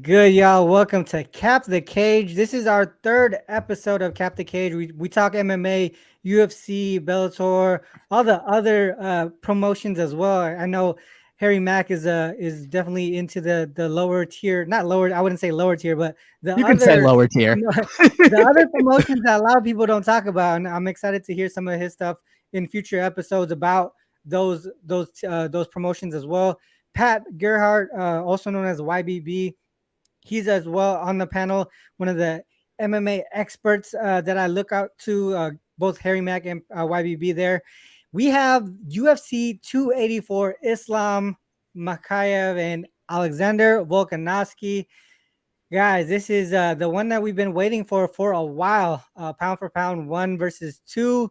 Good, y'all. Welcome to Cap the Cage. This is our third episode of Cap the Cage. We talk MMA, UFC, Bellator, all the other promotions as well. I know Harry Mack is definitely into the lower tier, not lower. I wouldn't say lower tier, but the You can say other lower tier. the other promotions that a lot of people don't talk about. And I'm excited to hear some of his stuff in future episodes about those promotions as well. Pat Gerhart, also known as YBB. He's as well on the panel, one of the MMA experts that I look out to, both Harry Mack and YBB there. We have UFC 284 Islam Makhachev and Alexander Volkanovski. Guys, this is the one that we've been waiting for a while. Pound for pound, 1 versus 2.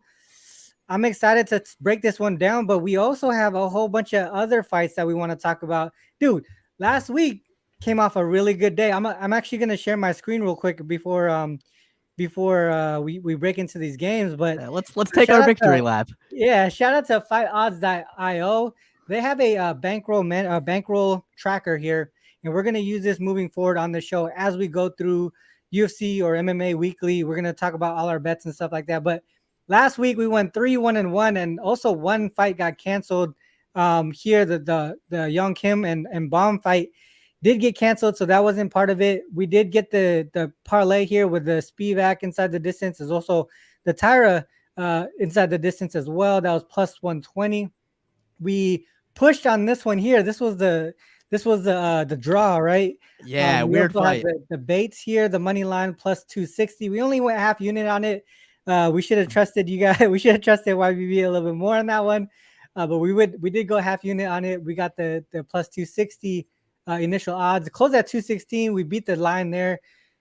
I'm excited to break this one down, but we also have a whole bunch of other fights that we want to talk about. Dude, last week came off a really good day. I'm actually gonna share my screen real quick before we break into these games. But Let's take shout our out victory to lap. shout out to FightOdds.io. They have a bankroll tracker here, and we're gonna use this moving forward on the show as we go through UFC or MMA weekly. We're gonna talk about all our bets and stuff like that. But last week we went 3-1-1, and also one fight got canceled. Here the Young Kim and Bomb fight did get canceled, so that wasn't part of it. We did get the parlay here with the Spivak inside the distance. There's also the Tyra inside the distance as well. That was plus 120. We pushed on this one here. This was the draw, right? Yeah, We weird also have fight. the Bates here, the money line plus 260. We only went half unit on it. We should have trusted you guys. We should have trusted YBB a little bit more on that one. But we did go half unit on it. We got the plus 260 initial odds. Closed at 216. We beat the line there.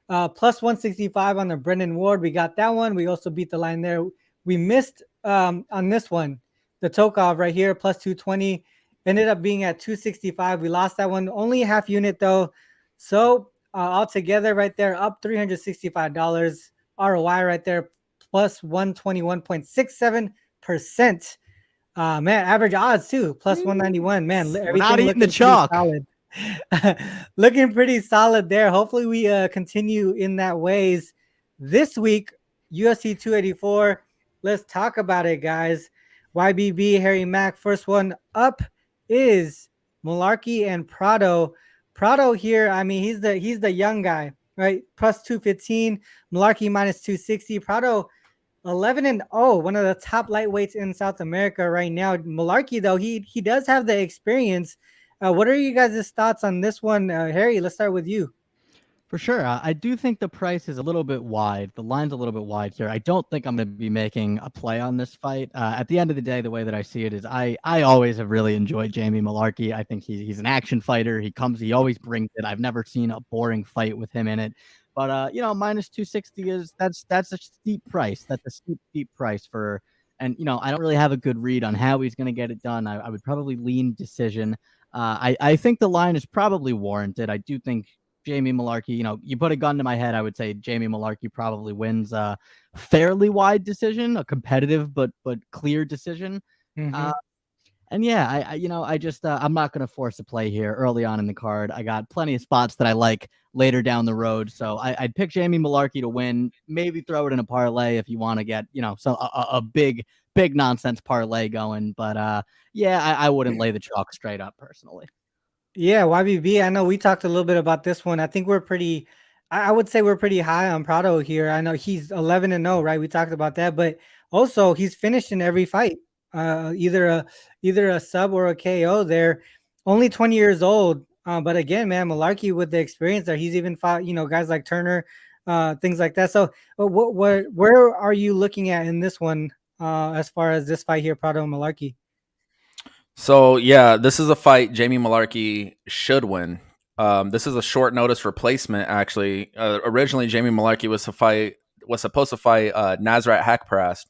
Plus 165 on the Brendan Ward. We got that one. We also beat the line there. We missed on this one, the Tokov right here, plus 220. Ended up being at 265. We lost that one. Only half unit though. So altogether right there, up $365. ROI right there, plus 121.67%. Man, average odds too, plus 191. Man, We're not everything eating the looking pretty chalk. solid. Looking pretty solid there. Hopefully we continue in that ways this week. UFC 284. Let's talk about it, guys. YBB, Harry Mack. First one up is Malarkey and Prado. Prado here, I mean, he's the young guy, right? Plus 215. Malarkey minus 260. Prado 11-0, one of the top lightweights in South America right now. Malarkey, though, he does have the experience. What are you guys' thoughts on this one? Harry, let's start with you. For sure. I do think the price is a little bit wide. The line's a little bit wide here. I don't think I'm going to be making a play on this fight. At the end of the day, the way that I see it is I always have really enjoyed Jamie Malarkey. I think he's an action fighter. He always brings it. I've never seen a boring fight with him in it. But minus 260 that's a steep price. That's a steep price for, and I don't really have a good read on how he's going to get it done. I would probably lean decision. I think the line is probably warranted. I do think Jamie Malarkey, you put a gun to my head, I would say Jamie Malarkey probably wins a fairly wide decision, a competitive but clear decision. Mm-hmm. And yeah, I'm not going to force a play here early on in the card. I got plenty of spots that I like later down the road. So I'd pick Jamie Malarkey to win, maybe throw it in a parlay if you want to get, a big nonsense parlay going. But yeah, I wouldn't lay the chalk straight up personally. Yeah, YBB. I know we talked a little bit about this one. I think I would say we're pretty high on Prado here. I know he's 11-0, right? We talked about that, but also he's finished in every fight. Either a sub or a KO there. Only 20 years old. But again, man, Malarkey with the experience there, he's even fought, guys like Turner, things like that. So where are you looking at in this one as far as this fight here, Prado and Malarkey? So yeah, this is a fight Jamie Malarkey should win. This is a short notice replacement. Actually, originally Jamie Malarkey was supposed to fight Nasrat Haqparast.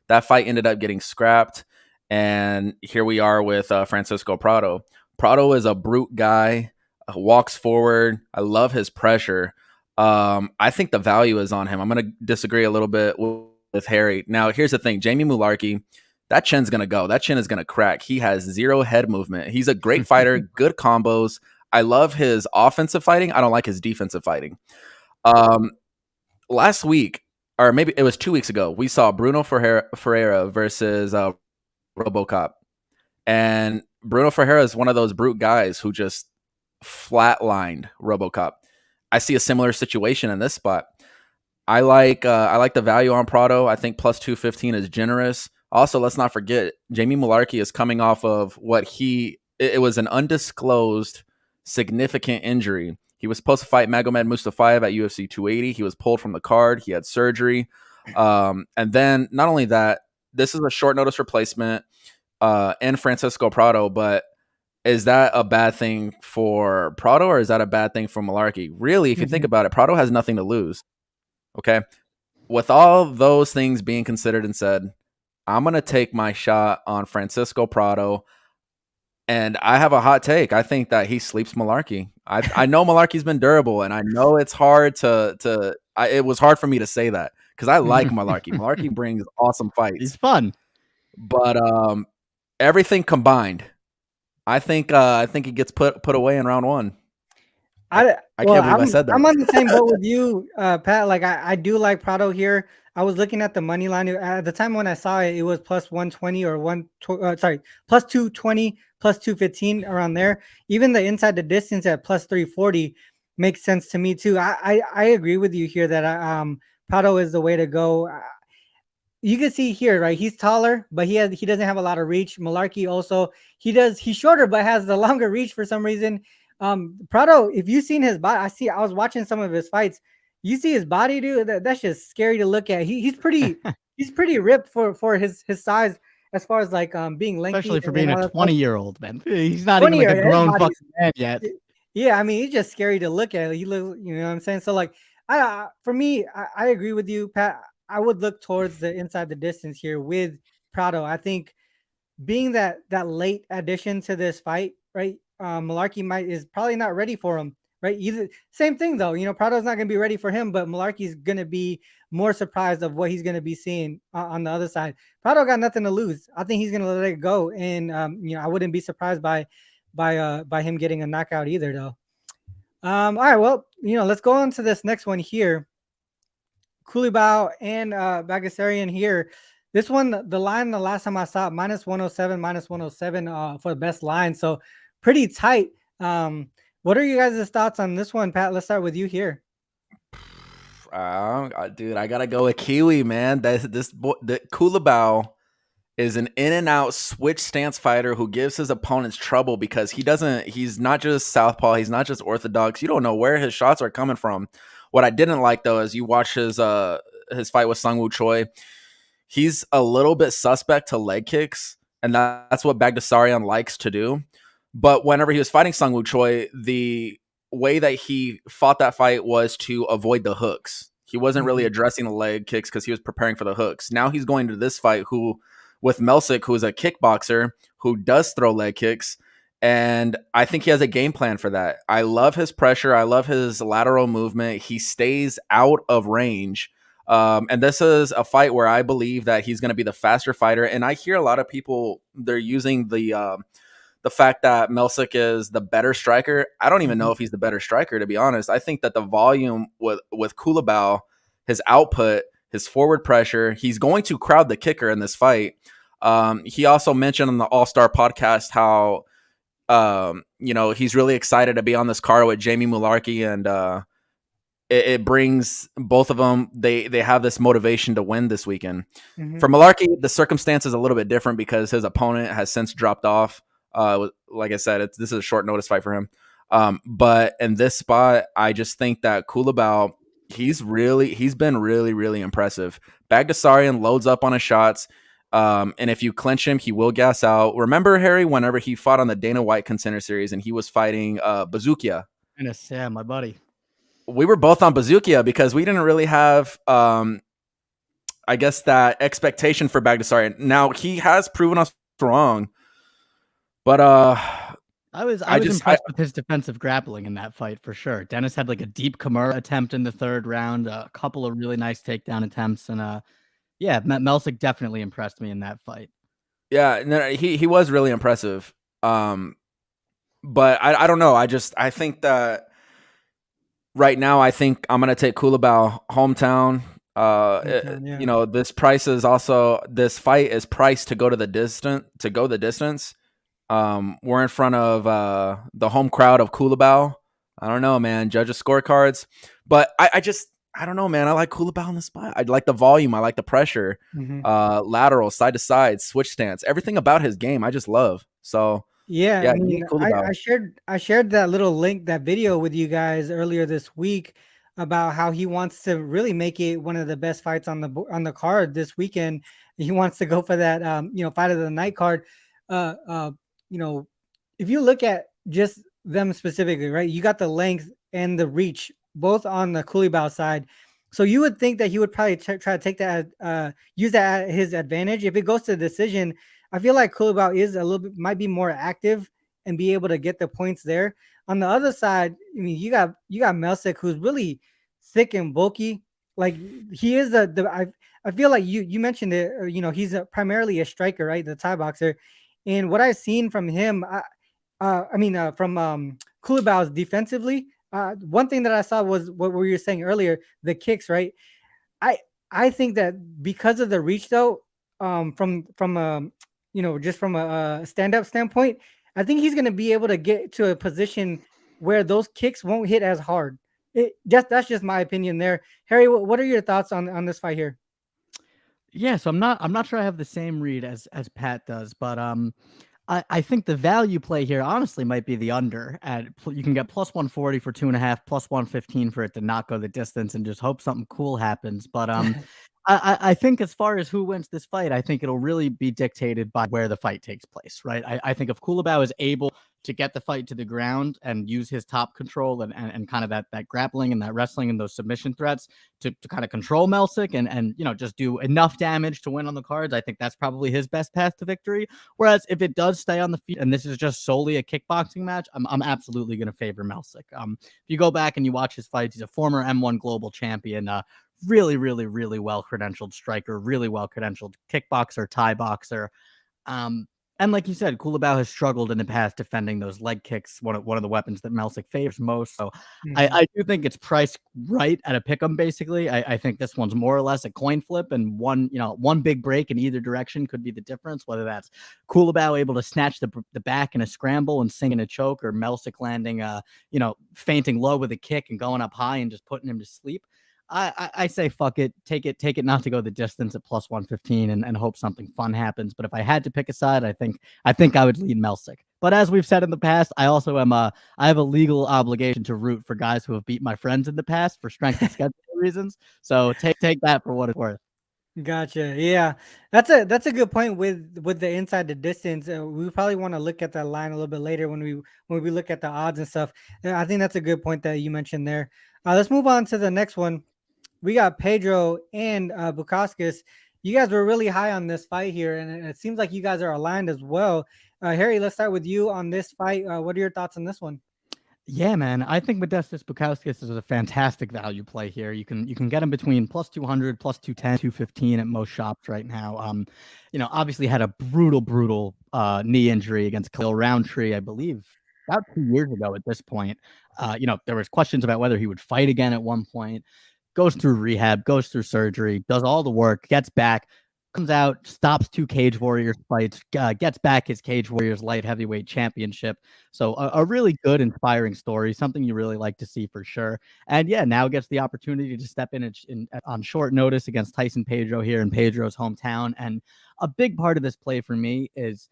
That fight ended up getting scrapped, and here we are with Francisco Prado. Prado is a brute guy, walks forward. I love his pressure. I think the value is on him. I'm going to disagree a little bit with Harry. Now, here's the thing: Jamie Malarkey. That chin's going to go. That chin is going to crack. He has zero head movement. He's a great fighter, good combos. I love his offensive fighting. I don't like his defensive fighting. Last week, or maybe it was 2 weeks ago, we saw Bruno Ferreira versus RoboCop. And Bruno Ferreira is one of those brute guys who just flatlined RoboCop. I see a similar situation in this spot. I like the value on Prado. I think plus 215 is generous. Also, let's not forget, Jamie Mullarkey is coming off of it was an undisclosed significant injury. He was supposed to fight Magomed Mustafayev at UFC 280. He was pulled from the card. He had surgery. And then not only that, this is a short notice replacement in Francisco Prado, but is that a bad thing for Prado or is that a bad thing for Mullarkey? Really, if you think about it, Prado has nothing to lose. Okay. With all those things being considered and said, I'm going to take my shot on Francisco Prado. And I have a hot take. I think that he sleeps Mullarkey. I know Mullarkey's been durable, and I know it's hard it was hard for me to say that because I like Mullarkey. Mullarkey brings awesome fights. He's fun. But everything combined, I think he gets put away in round one. I can't believe I said that. I'm on the same boat with you, Pat. Like I do like Prado here. I was looking at the money line at the time when I saw it. It was plus 120 or plus 220, plus 215 around there. Even the inside the distance at plus 340 makes sense to me too. I agree with you here that Prado is the way to go. You can see here, right? He's taller, but he doesn't have a lot of reach. Mullarkey also he's shorter but has the longer reach for some reason. Prado, if you've seen his body, I was watching some of his fights. You see his body, dude. That's just scary to look at. He's pretty ripped for his size as far as like being lengthy. Especially for being a 20-year-old man. He's not even like a grown fucking man yet. Yeah, I mean, he's just scary to look at. He looks, you know what I'm saying? So like for me, I agree with you, Pat. I would look towards the inside the distance here with Prado. I think being that late addition to this fight, right? Mullarkey is probably not ready for him, right? Either same thing though. You know, Prado's not going to be ready for him, but Mullarkey's going to be more surprised of what he's going to be seeing on the other side. Prado got nothing to lose. I think he's going to let it go, and you know, I wouldn't be surprised by him getting a knockout either, though. All right, well, you know, let's go on to this next one here. Kulibao and Bagdasaryan here. This one, the line the last time I saw it, minus 107 for the best line. So pretty tight. What are you guys' thoughts on this one, Pat? Let's start with you here. Dude, I gotta go with Kiwi, man. The Kulibao is an in and out switch stance fighter who gives his opponents trouble because he's not just southpaw, he's not just orthodox. You don't know where his shots are coming from. What I didn't like though is you watch his fight with Sungwoo Choi. He's a little bit suspect to leg kicks, and that's what Bagdasaryan likes to do. But whenever he was fighting Sungwoo Choi, the way that he fought that fight was to avoid the hooks. He wasn't really addressing the leg kicks because he was preparing for the hooks. Now he's going to this fight with Melsik, who is a kickboxer who does throw leg kicks. And I think he has a game plan for that. I love his pressure. I love his lateral movement. He stays out of range. And this is a fight where I believe that he's going to be the faster fighter. And I hear a lot of people, they're using the fact that Melsik is the better striker. I don't even know if he's the better striker, to be honest. I think that the volume with Kulibao, his output, his forward pressure, he's going to crowd the kicker in this fight. He also mentioned on the All-Star podcast how he's really excited to be on this card with Jamie Mullarkey, and it brings both of them. They have this motivation to win this weekend. For Mullarkey, the circumstance is a little bit different because his opponent has since dropped off. Like I said, this is a short notice fight for him. But in this spot, I just think that Kulibao, he's been really, really impressive. Bagdasaryan loads up on his shots. And if you clinch him, he will gas out. Remember, Harry, whenever he fought on the Dana White Contender Series and he was fighting Bazookia. Yeah, my buddy. We were both on Bazookia because we didn't really have, I guess, that expectation for Bagdasaryan. Now, he has proven us wrong. But I was impressed with his defensive grappling in that fight for sure. Dennis had like a deep Kimura attempt in the third round, a couple of really nice takedown attempts, and yeah, Melsik definitely impressed me in that fight. Yeah, no, he was really impressive. But I don't know. I think that right now, I think I'm gonna take Culibao hometown. Yeah. This price is also this fight is priced to go the distance. We're in front of the home crowd of Culibao. I don't know, man. Judges scorecards, but I don't know, man. I like Culibao in the spot. I like the volume. I like the pressure. Mhm. Lateral, side to side, switch stance. Everything about his game, I just love. So Yeah, yeah, I give me mean, Culibao. I shared that little link, that video with you guys earlier this week about how he wants to really make it one of the best fights on on the card this weekend. He wants to go for that fight of the night card. Uh uh you know, if you look at just them specifically, right? You got the length and the reach both on the Kulibao side. So you would think that he would probably try to take that use that at his advantage. If it goes to the decision, I feel like Kulibao is a little bit might be more active and be able to get the points there. On the other side, I mean, you got Melsick, who's really thick and bulky. Like he is I feel like you mentioned it. He's primarily a striker, right? The Thai boxer, and what I've seen from him, from Kulibao's defensively. One thing that I saw was what we were saying earlier, the kicks, right? I I think that because of the reach, though, just from a stand up standpoint, I think he's going to be able to get to a position where those kicks won't hit as hard. That's just my opinion there. Harry, what are your thoughts on this fight here? Yeah, so I'm not sure I have the same read as Pat does, but I think the value play here honestly might be the under. You can get plus 140 for 2.5, plus 115 for it to not go the distance, and just hope something cool happens. But I think as far as who wins this fight, I think it'll really be dictated by where the fight takes place, right? I think if Kulabau is able to get the fight to the ground and use his top control and kind of that grappling and that wrestling and those submission threats to kind of control Melsick and just do enough damage to win on the cards, I think that's probably his best path to victory. Whereas if it does stay on the feet and this is just solely a kickboxing match, I'm absolutely going to favor Melsick. If you go back and you watch his fights, he's a former M1 global champion, really, really, really well credentialed striker, really well credentialed kickboxer, Thai boxer. And like you said, Kulabau has struggled in the past defending those leg kicks, one of the weapons that Melsick favors most. So I do think it's priced right at a pick'em, basically. I think this one's more or less a coin flip, and one big break in either direction could be the difference, whether that's Kulabau able to snatch the back in a scramble and sing in a choke, or Melsick landing, fainting low with a kick and going up high and just putting him to sleep. I say fuck it, take it not to go the distance at plus 115 and hope something fun happens. But if I had to pick a side, I think I would lean Melsick. But as we've said in the past, I also I have a legal obligation to root for guys who have beat my friends in the past for strength and schedule reasons. So take that for what it's worth. Gotcha. Yeah, that's a good point with the inside the distance. We probably want to look at that line a little bit later when we look at the odds and stuff. I think that's a good point that you mentioned there. Let's move on to the next one. We got Pedro and Bukauskas. You guys were really high on this fight here, and it seems like you guys are aligned as well. Harry, let's start with you on this fight. What are your thoughts on this one? Yeah, man. I think Modestus Bukauskas is a fantastic value play here. You can get him between plus 200, plus 210, 215 at most shops right now. Obviously had a brutal knee injury against Khalil Roundtree, I believe, about 2 years ago at this point. There was questions about whether he would fight again at one point. Goes through rehab, goes through surgery, does all the work, gets back, comes out, stops 2 Cage Warriors fights, gets back his Cage Warriors light heavyweight championship. So a really good, inspiring story, something you really like to see for sure. And yeah, now gets the opportunity to step in on short notice against Tyson Pedro here in Pedro's hometown. And a big part of this play for me is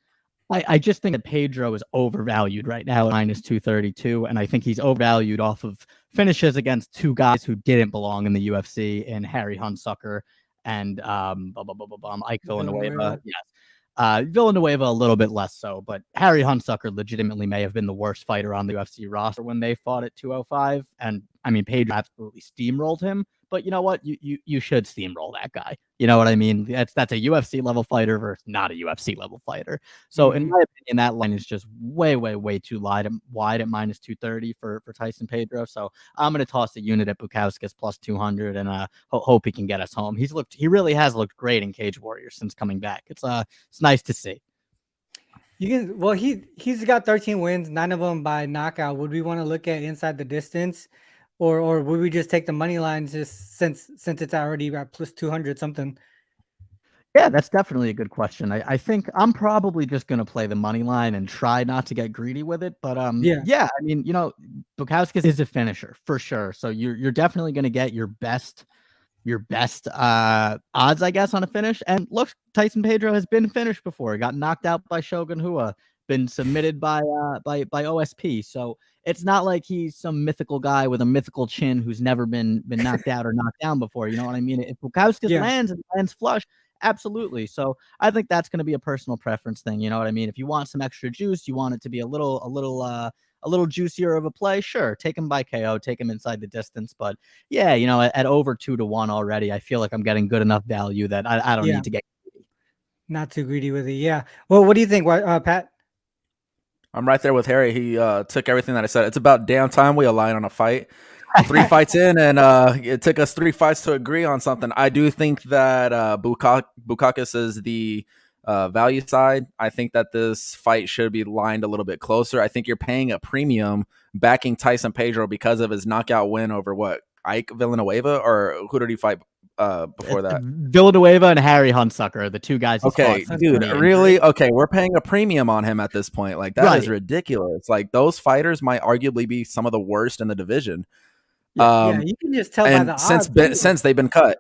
I just think that Pedro is overvalued right now at minus 232. And I think he's overvalued off of finishes against 2 guys who didn't belong in the UFC, in Harry Hunsucker and Ike Villanueva. Yes. Villanueva a little bit less so, but Harry Hunsucker legitimately may have been the worst fighter on the UFC roster when they fought at 205. And I mean, Pedro absolutely steamrolled him. But you know what? You should steamroll that guy. You know what I mean? That's a UFC level fighter versus not a UFC level fighter. So in my opinion, that line is just way too wide at minus 230 for Tyson Pedro. So I'm going to toss the unit at Bukauskas plus 200 and hope he can get us home. He really has looked great in Cage Warriors since coming back. It's nice to see. You can. Well, he's got 13 wins, 9 of them by knockout. Would we want to look at inside the distance, or would we just take the money line just since it's already at plus 200 something? Yeah, that's definitely a good question. I think I'm probably just going to play the money line and try not to get greedy with it. But Yeah, yeah, I mean, Bukowski is a finisher for sure. So you're definitely going to get your best odds, I guess, on a finish. And look, Tyson Pedro has been finished before. He got knocked out by Shogun Rua, been submitted by OSP. So it's not like he's some mythical guy with a mythical chin who's never been knocked out or knocked down before. You know what I mean? If Bukowski yeah, lands and lands flush, absolutely. So I think that's going to be a personal preference thing. You know what I mean? If you want some extra juice, you want it to be a little juicier of a play, sure, take him by KO, take him inside the distance. But yeah, at over 2-1 already, I feel like I'm getting good enough value that I don't yeah. need to get. Not too greedy with it. Yeah. Well, what do you think, Pat? I'm right there with Harry. He took everything that I said. It's about damn time we align on a fight. 3 fights in, and it took us 3 fights to agree on something. I do think that Bukakis is the value side. I think that this fight should be lined a little bit closer. I think you're paying a premium backing Tyson Pedro because of his knockout win over what, Ike Villanueva, or who did he fight before that? Villanueva and Harry Huntsucker, the two guys. Okay, dude, really? Okay, we're paying a premium on him at this point. Like, that is ridiculous. Like, those fighters might arguably be some of the worst in the division. Yeah, you can just tell by the odds. Since they've been cut.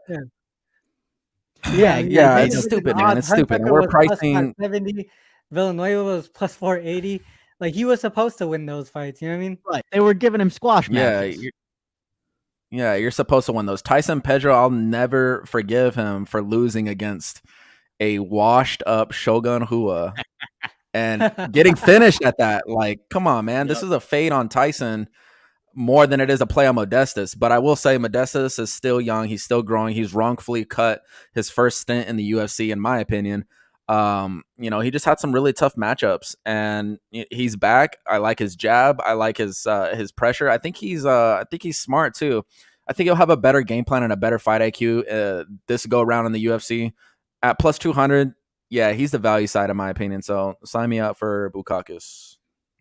Yeah, it's stupid, man. It's stupid. And we're pricing 70. Villanueva was plus 480. Like, he was supposed to win those fights. You know what I mean? Right. They were giving him squash matches. You're supposed to win those. Tyson Pedro, I'll never forgive him for losing against a washed up Shogun Rua and getting finished at that. Like, come on, man. This is a fade on Tyson more than it is a play on Modestas. But I will say Modestas is still young. He's still growing. He's wrongfully cut his first stint in the UFC, in my opinion. He just had some really tough matchups, and he's back. I like his jab. I like his pressure. I think he's smart too. I think he'll have a better game plan and a better fight IQ this go around in the UFC at plus 200. Yeah, he's the value side in my opinion. So sign me up for Bukakis.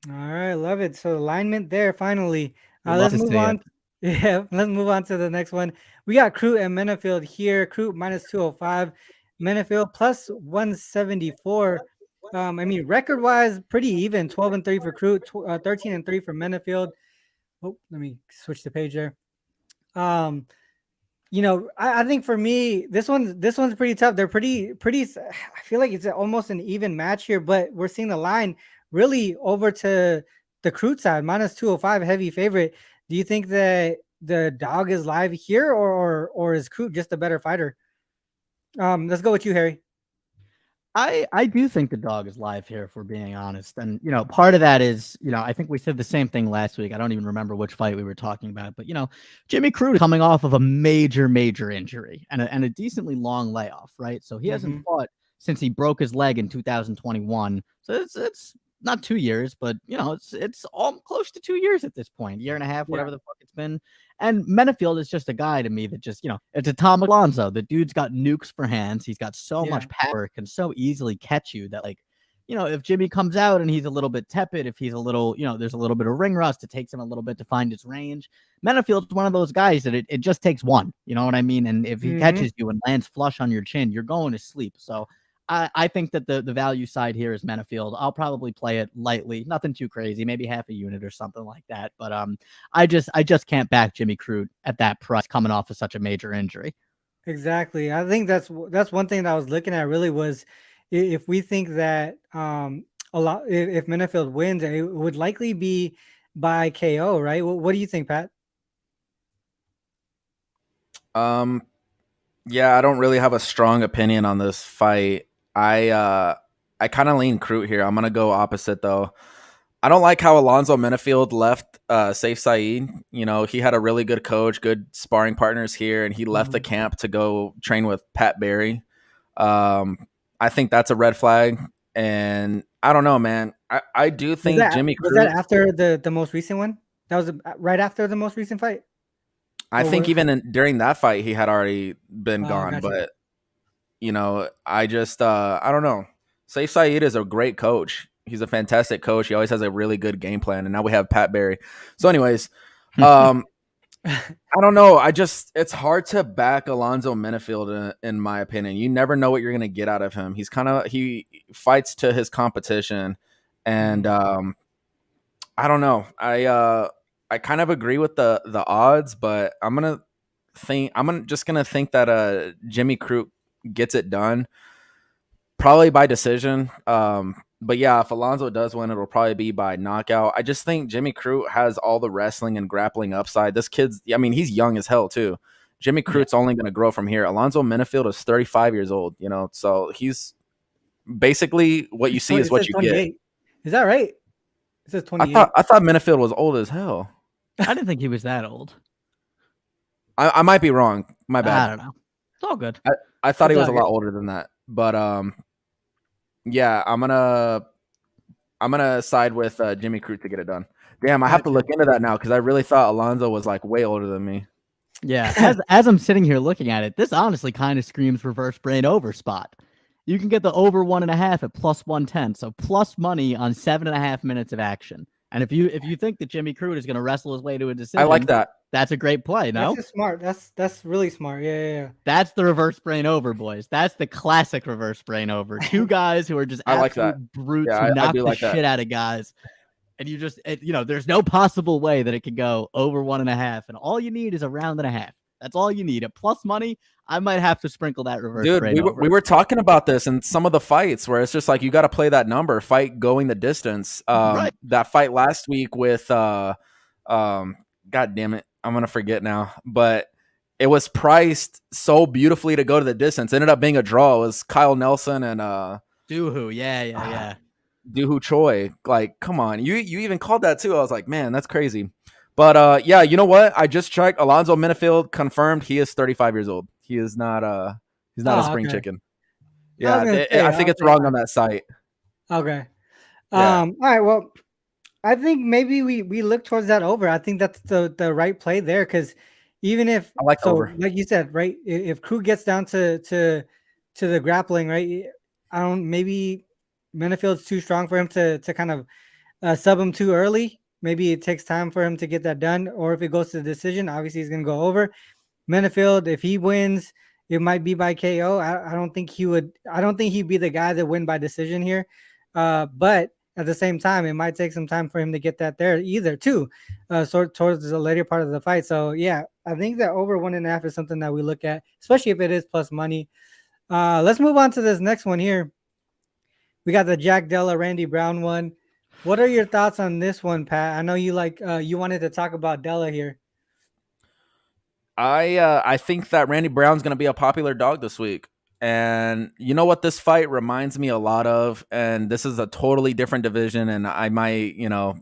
All right, love it. So alignment there finally. Let's move on. Yeah, let's move on to the next one. We got Crute and Menafield here. Crute minus 205, Menafield plus 174. I mean, record wise, pretty even. 12-3 for Crute, 13-3 for Menafield. Oh, let me switch the page there. I think for me, this one's pretty tough. They're pretty. I feel like it's almost an even match here, but we're seeing the line really over to the Crute side, minus 205, heavy favorite. Do you think that the dog is live here, or is Crute just a better fighter? Let's go with you, Harry. I do think the dog is live here, if we're being honest. And, part of that is, I think we said the same thing last week. I don't even remember which fight we were talking about, but, Jimmy Crute coming off of a major, major injury and a decently long layoff, right? So he hasn't fought since he broke his leg in 2021. So it's not 2 years, but, it's all close to 2 years at this point, year and a half, whatever the fuck it's been. And Menafield is just a guy to me that just, it's a Tom Alonso. The dude's got nukes for hands. He's got so much power, can so easily catch you that, like, if Jimmy comes out and he's a little bit tepid, if he's a little, there's a little bit of ring rust, it takes him a little bit to find his range. Menafield's one of those guys that it just takes one, you know what I mean? And if he catches you and lands flush on your chin, you're going to sleep. So I think that the value side here is Menafield. I'll probably play it lightly, nothing too crazy, maybe half a unit or something like that. But I just can't back Jimmy Crute at that price coming off of such a major injury. Exactly. I think that's one thing that I was looking at really was if we think that if Menafield wins, it would likely be by KO, right? What do you think, Pat? Yeah, I don't really have a strong opinion on this fight. I kind of lean Crute here. I'm gonna go opposite though. I don't like how Alonzo Menafield left Saif Saeed. He had a really good coach, good sparring partners here, and he left the camp to go train with Pat Barry. I think that's a red flag, and I don't know, man. I do think Jimmy Crute. Was that after the most recent one? That was right after the most recent fight? I think even during that fight, he had already been gone. Gotcha. But, I don't know. Saif Saeed is a great coach. He's a fantastic coach. He always has a really good game plan. And now we have Pat Barry. So, anyways, I don't know. It's hard to back Alonzo Menifield in my opinion. You never know what you're gonna get out of him. He fights to his competition, and I don't know. I kind of agree with the odds, but I'm just gonna think that Jimmy Crute gets it done, probably by decision. But yeah, if Alonzo does win, it'll probably be by knockout. I just think Jimmy Crute has all the wrestling and grappling upside. This kid's, I mean, he's young as hell too. Jimmy Crute's only going to grow from here. Alonzo Menifield is 35 years old, so he's basically what you see is what you get. Is that right? It says 28. I thought Menifield was old as hell. I didn't think he was that old. I might be wrong. My bad. I don't know. It's all good. I thought he was a lot older than that, but yeah, I'm gonna side with Jimmy Crute to get it done. Damn, I have to look into that now because I really thought Alonzo was like way older than me. Yeah, as I'm sitting here looking at it, this honestly kind of screams reverse brain over spot. You can get the over 1.5 at plus 110, so plus money on 7.5 minutes of action. And if you think that Jimmy Crute is going to wrestle his way to a decision, I like that. That's a great play. No, that's smart. That's really smart. Yeah. That's the reverse brain over, boys. That's the classic reverse brain over. Two guys who are just absolute brutes who knock the shit out of guys. And you just, there's no possible way that it could go over 1.5. And all you need is a round and a half. That's all you need. At plus money, I might have to sprinkle that reverse brain over. We were talking about this in some of the fights where it's just like you got to play that number, fight going the distance. Right. That fight last week with, God damn it, I'm going to forget now. But it was priced so beautifully to go to the distance. It ended up being a draw. It was Kyle Nelson and Doohoo. Yeah. Doohoo Choi. Like, come on. You even called that too. I was like, man, that's crazy. But yeah, you know what? I just checked. Alonzo Menifield confirmed he is 35 years old. He is not a spring chicken. Yeah, I think it's wrong on that site. Okay. All right. Well, I think maybe we look towards that over. I think that's the right play there because even if I like over, like you said, right? If Crute gets down to the grappling, right? Maybe Menifield's too strong for him to kind of sub him too early. Maybe it takes time for him to get that done. Or if it goes to the decision, obviously he's going to go over. Menifield, if he wins, it might be by KO. I don't think he would. I don't think he'd be the guy that win by decision here. But at the same time, it might take some time for him to get that there either too. Towards the later part of the fight. So yeah, I think that over 1.5 is something that we look at, especially if it is plus money. Let's move on to this next one here. We got the Jack Della Randy Brown one. What are your thoughts on this one, Pat? I know you you wanted to talk about Della here. I think that Randy Brown's going to be a popular dog this week. And you know what this fight reminds me a lot of? And this is a totally different division. And I might,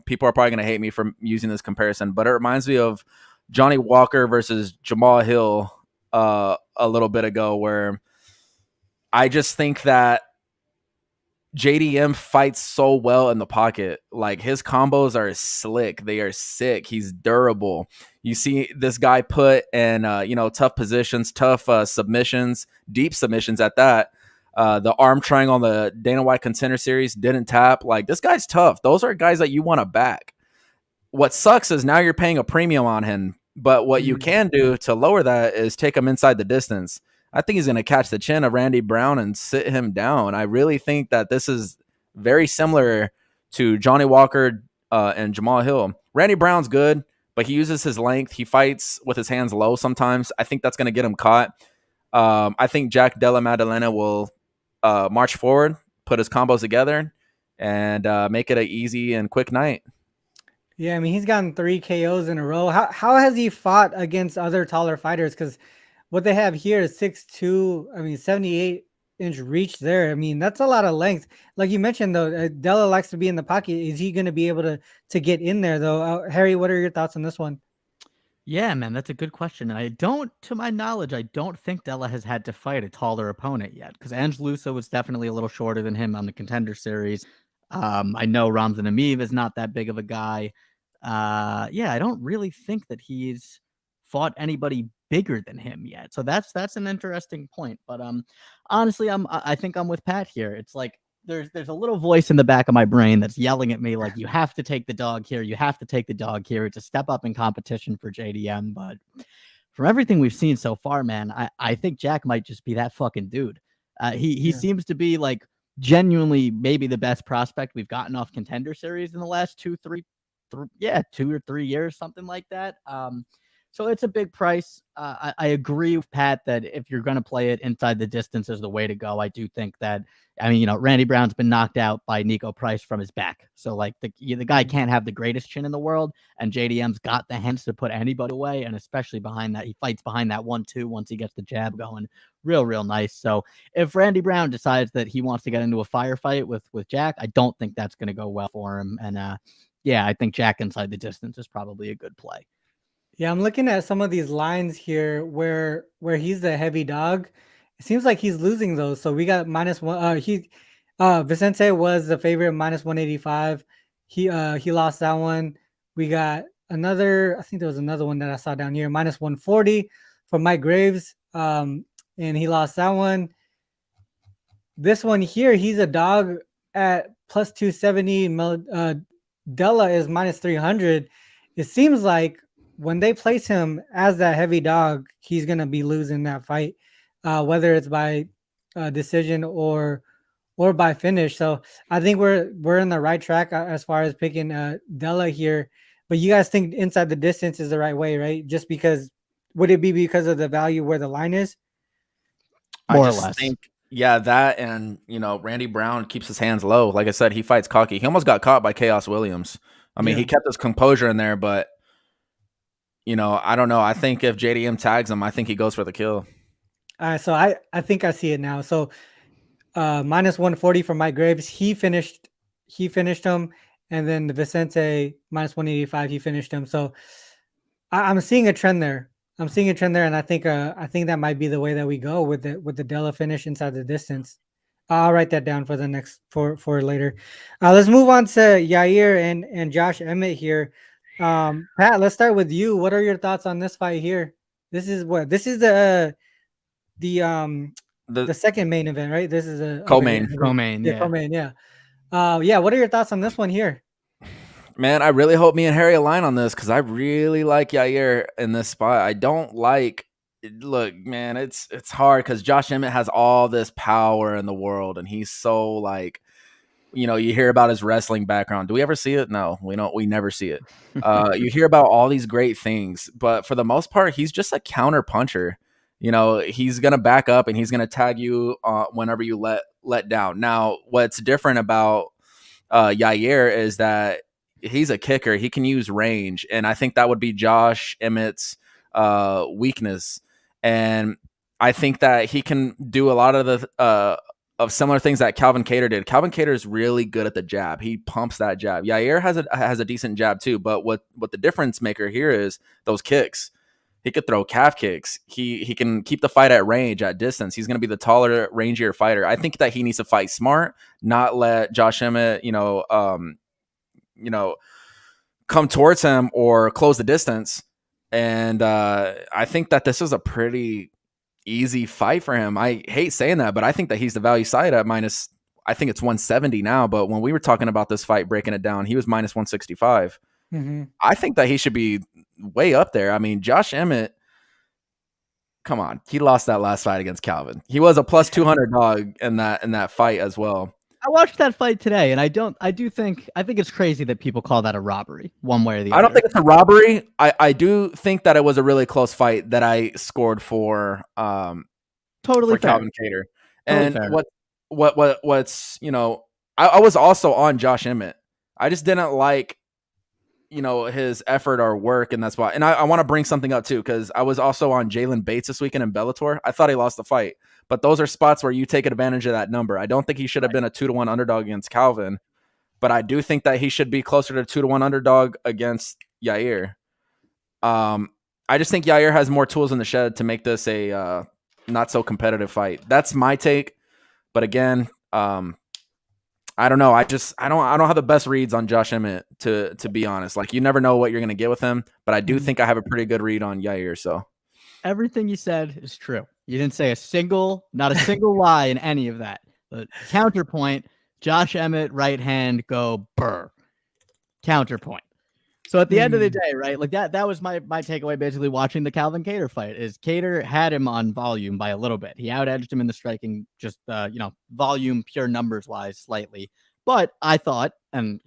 people are probably going to hate me for using this comparison, but it reminds me of Johnny Walker versus Jamal Hill a little bit ago, where I just think that JDM fights so well in the pocket. Like his combos are slick. They are sick. He's durable. You see this guy put in, tough positions, tough submissions, deep submissions at that. The arm triangle on the Dana White Contender Series didn't tap. Like this guy's tough. Those are guys that you want to back. What sucks is now you're paying a premium on him. But what you can do to lower that is take him inside the distance. I think he's going to catch the chin of Randy Brown and sit him down. I really think that this is very similar to Johnny Walker and Jamal Hill. Randy Brown's good, but he uses his length. He fights with his hands low sometimes. I think that's going to get him caught. I think Jack Della Maddalena will march forward, put his combos together, and make it an easy and quick night. Yeah, I mean, he's gotten 3 KOs in a row. How has he fought against other taller fighters? Because what they have here is 6'2", 78-inch reach there. I mean, that's a lot of length. Like you mentioned, though, Della likes to be in the pocket. Is he going to be able to get in there, though? Harry, what are your thoughts on this one? Yeah, man, that's a good question. And to my knowledge, I don't think Della has had to fight a taller opponent yet, because Angeluso was definitely a little shorter than him on the Contender Series. I know Ramzan Ameev is not that big of a guy. Yeah, I don't really think that he's fought anybody bigger than him yet. So that's an interesting point. But honestly, I think I'm with Pat here. It's like there's a little voice in the back of my brain that's yelling at me like, you have to take the dog here. You have to take the dog here. It's a step up in competition for JDM. But from everything we've seen so far, man, I think Jack might just be that fucking dude. He seems to be like genuinely maybe the best prospect we've gotten off Contender Series in the last 2 or 3 years, something like that. So it's a big price. I agree with Pat that if you're going to play it inside the distance is the way to go. I do think that, I mean, Randy Brown's been knocked out by Nico Price from his back. So like the guy can't have the greatest chin in the world, and JDM's got the hands to put anybody away. And especially behind that, he fights behind that 1-2 once he gets the jab going real nice. So if Randy Brown decides that he wants to get into a firefight with Jack, I don't think that's going to go well for him. And I think Jack inside the distance is probably a good play. Yeah, I'm looking at some of these lines here where he's the heavy dog. It seems like he's losing those. So we got -1. Vicente was the favorite, -185. He lost that one. We got another. I think there was another one that I saw down here, -140 for Mike Graves. And he lost that one. This one here, he's a dog at +270. Della is -300. It seems like when they place him as that heavy dog, he's going to be losing that fight, whether it's by decision or by finish. So I think we're in the right track as far as picking Della here. But you guys think inside the distance is the right way, right? Just because, would it be because of the value where the line is? More or less. Yeah, that, and Randy Brown keeps his hands low. Like I said, he fights cocky. He almost got caught by Chaos Williams. I mean, he kept his composure in there, but I don't know. I think if JDM tags him, I think he goes for the kill. All right, so I think I see it now. So -140 for Mike Graves. He finished him, and then the Vicente -185. He finished him. So I'm seeing a trend there. And I think that might be the way that we go with the Della finish inside the distance. I'll write that down for the next for later. Let's move on to Yair and Josh Emmett here. Pat, let's start with you. What are your thoughts on this fight here? This is the second main event, right? This is a co-main. Co-main, yeah. What are your thoughts on this one here? Man, I really hope me and Harry align on this because I really like Yair in this spot. I don't like. Look, man, it's hard because Josh Emmett has all this power in the world, and he's so like. You hear about his wrestling background. Do we ever see it? No, we don't. We never see it. You hear about all these great things, but for the most part, he's just a counter puncher. He's going to back up and he's going to tag you whenever you let down. Now, what's different about Yair is that he's a kicker. He can use range, and I think that would be Josh Emmett's weakness. And I think that he can do a lot of the of similar things that Calvin Kattar did. Calvin Kattar is really good at the jab. He pumps that jab. Yair has a decent jab too, but what the difference maker here is those kicks. He could throw calf kicks. He can keep the fight at range, at distance. He's going to be the taller, rangier fighter. I think that he needs to fight smart, not let Josh Emmett, come towards him or close the distance. And I think that this is a pretty easy fight for him. I hate saying that, but I think that he's the value side at minus, I think it's 170 now, but when we were talking about this fight, breaking it down, he was -165. I think that he should be way up there. I mean, Josh Emmett, come on, he lost that last fight against Calvin. He was a +200 dog in that fight as well. I watched that fight today, and I think it's crazy that people call that a robbery one way or the other. I don't think it's a robbery. I do think that it was a really close fight that I scored for totally for Calvin Kattar. And what's I was also on Josh Emmett. I just didn't like his effort or work, and that's why. And I want to bring something up too, because I was also on Jalen Bates this weekend in Bellator. I thought he lost the fight, but those are spots where you take advantage of that number. I don't think he should have been a 2-1 underdog against Calvin, but I do think that he should be closer to 2-1 underdog against Yair. I just think Yair has more tools in the shed to make this a not so competitive fight. That's my take, but again, I don't know. I don't have the best reads on Josh Emmett to be honest. Like, you never know what you're going to get with him, but I do think I have a pretty good read on Yair. So everything you said is true. You didn't say not a single lie in any of that. But counterpoint, Josh Emmett, right hand, go burr. Counterpoint. So at the end of the day, right, like that was my takeaway basically watching the Calvin Kattar fight is Kattar had him on volume by a little bit. He out-edged him in the striking, just, volume, pure numbers wise slightly. But I thought, and,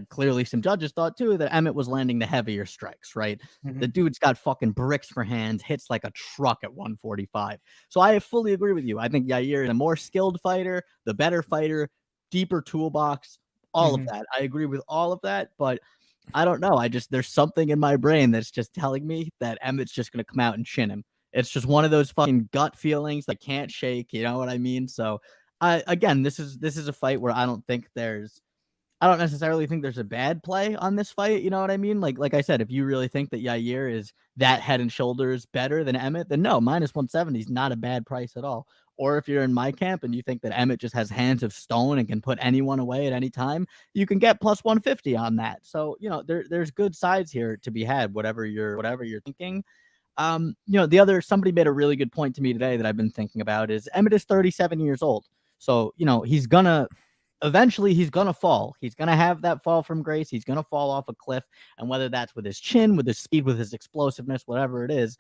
clearly some judges thought too, that Emmett was landing the heavier strikes, right? Mhm. The dude's got fucking bricks for hands, hits like a truck at 145. So I fully agree with you. I think Yair is a more skilled fighter, the better fighter, deeper toolbox, all of that. I agree with all of that, but I don't know. There's something in my brain that's just telling me that Emmett's just going to come out and chin him. It's just one of those fucking gut feelings that can't shake. You know what I mean? So this is a fight where I don't necessarily think there's a bad play on this fight. You know what I mean? Like I said, if you really think that Yair is that head and shoulders better than Emmett, then no, minus 170 is not a bad price at all. Or if you're in my camp and you think that Emmett just has hands of stone and can put anyone away at any time, you can get plus 150 on that. So, there's good sides here to be had, whatever you're thinking. Somebody made a really good point to me today that I've been thinking about is Emmett is 37 years old. So, eventually he's going to fall. He's going to have that fall from grace. He's going to fall off a cliff. And whether that's with his chin, with his speed, with his explosiveness, whatever it is,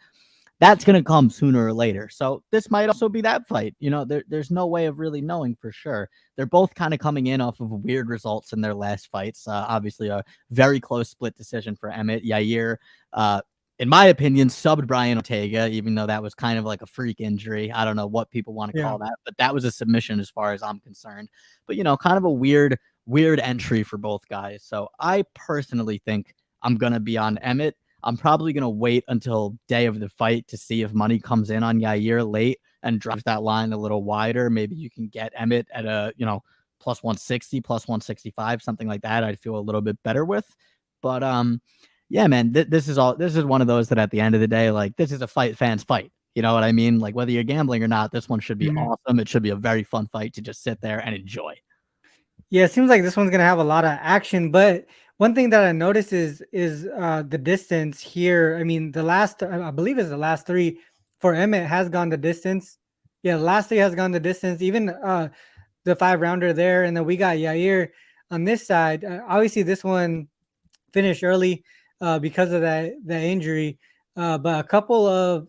that's going to come sooner or later. So this might also be that fight. There's no way of really knowing for sure. They're both kind of coming in off of weird results in their last fights. Obviously, a very close split decision for Emmett. Yair, in my opinion, subbed Brian Ortega, even though that was kind of like a freak injury. I don't know what people want to call that, but that was a submission as far as I'm concerned. But, kind of a weird entry for both guys. So I personally think I'm going to be on Emmett. I'm probably going to wait until day of the fight to see if money comes in on Yair late and drops that line a little wider. Maybe you can get Emmett at a, plus 160, plus 165, something like that. I'd feel a little bit better with. But, yeah, man, this is one of those that at the end of the day, like, this is a fight fans fight. You know what I mean? Like, whether you're gambling or not, this one should be awesome. It should be a very fun fight to just sit there and enjoy. Yeah, it seems like this one's gonna have a lot of action, but one thing that I noticed is the distance here. I mean, I believe it's the last three for Emmett has gone the distance. Yeah, the last three has gone the distance. Even the 5-rounder there, and then we got Yair on this side. Obviously, this one finished early because of that injury. But a couple of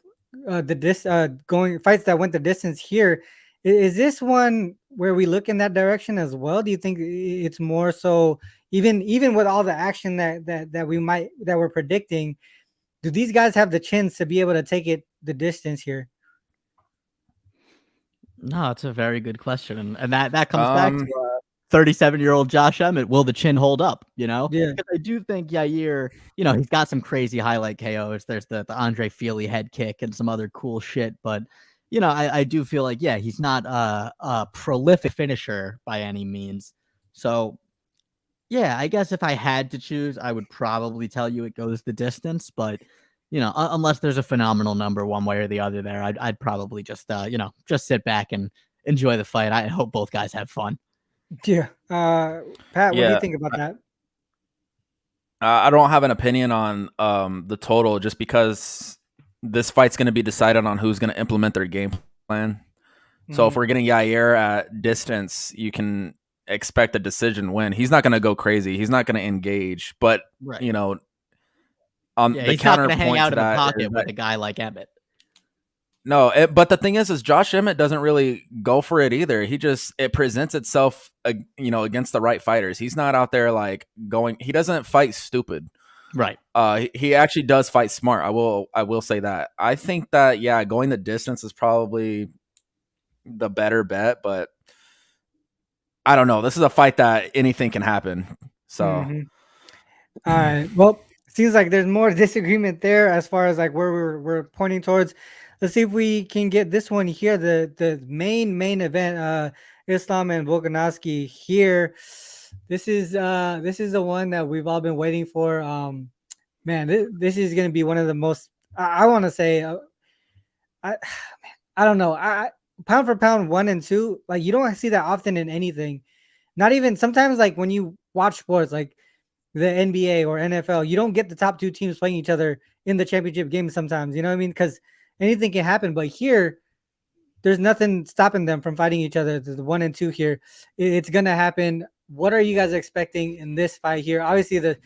going fights that went the distance here. Is this one where we look in that direction as well? Do you think it's more so even with all the action that we're predicting? Do these guys have the chins to be able to take it the distance here? No, it's a very good question, and that comes back to 37-year-old Josh Emmett. Will the chin hold up? Yeah. Because I do think Yair, he's got some crazy highlight KOs. There's the Andre Feely head kick and some other cool shit, but I do feel like, he's not a prolific finisher by any means. So, I guess if I had to choose, I would probably tell you it goes the distance. But, unless there's a phenomenal number one way or the other there, I'd probably just, just sit back and enjoy the fight. I hope both guys have fun. Yeah. Pat, what do you think about that? I don't have an opinion on the total just because this fight's going to be decided on who's going to implement their game plan. So if we're getting Yair at distance, you can expect a decision win. He's not going to go crazy. He's not going to engage. But, Right. the he's not going to hang out in the pocket with a guy like Emmett. No, but the thing is Josh Emmett doesn't really go for it either. It presents itself, against the right fighters. He's not out there like he doesn't fight stupid. Right. He actually does fight smart. I will say that. I think that, going the distance is probably the better bet, but I don't know. This is a fight that anything can happen. So, all right. Well, seems like there's more disagreement there as far as like where we're pointing towards. Let's see if we can get this one here. The main event, Islam and Volkanovski here. This is the one that we've all been waiting for. Man, this is going to be one of the most. I want to say, I don't know. Pound for pound, 1 and 2, like you don't see that often in anything. Not even sometimes, like when you watch sports, like the NBA or NFL, you don't get the top two teams playing each other in the championship game. Sometimes, you know what I mean? Because anything can happen. But here, there's nothing stopping them from fighting each other. The 1 and 2 here, it's gonna happen. What are you guys expecting in this fight here? Obviously, the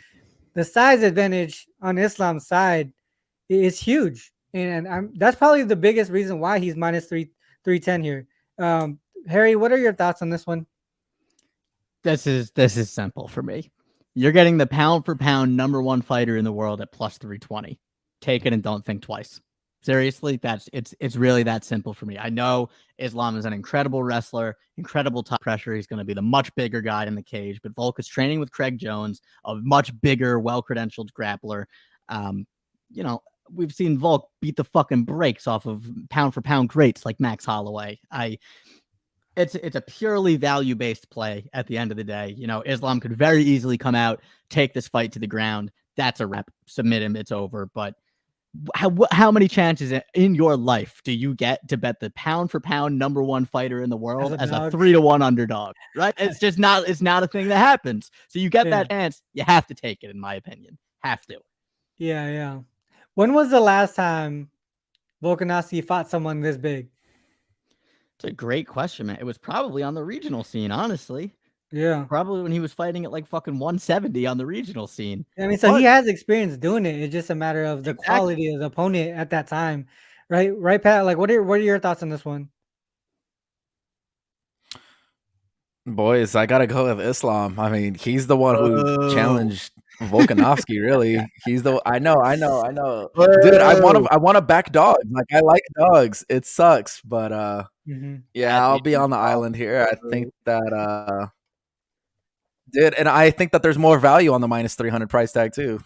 size advantage on Islam's side is huge, and that's probably the biggest reason why he's minus 310 here. Harry, what are your thoughts on this one? This is simple for me. You're getting the pound for pound #1 fighter in the world at plus 320. Take it and don't think twice. Seriously, it's really that simple for me. I know Islam is an incredible wrestler, incredible top pressure. He's going to be the much bigger guy in the cage, but Volk is training with Craig Jones, a much bigger, well-credentialed grappler. We've seen Volk beat the fucking brakes off of pound for pound greats like Max Holloway. It's a purely value-based play at the end of the day. Islam could very easily come out, take this fight to the ground. That's a wrap. Submit him. It's over. But how many chances in your life do you get to bet the pound for pound #1 fighter in the world as a 3-1 underdog? Right? It's not a thing that happens. So you get that chance, you have to take it, in my opinion. Have to. Yeah. When was the last time Volkanovski fought someone this big? It's a great question, man. It was probably on the regional scene, honestly. Yeah. Probably when he was fighting at like fucking 170 on the regional scene. I mean, so he has experience doing it. It's just a matter of the quality of the opponent at that time. Right, Pat? Like, what are your thoughts on this one? Boys, I gotta go with Islam. I mean, he's the one who challenged Volkanovski. Really, I know. Dude, I want to back dogs. Like, I like dogs. It sucks, but yeah, I'll be on the island here. I think that and I think that there's more value on the minus 300 price tag too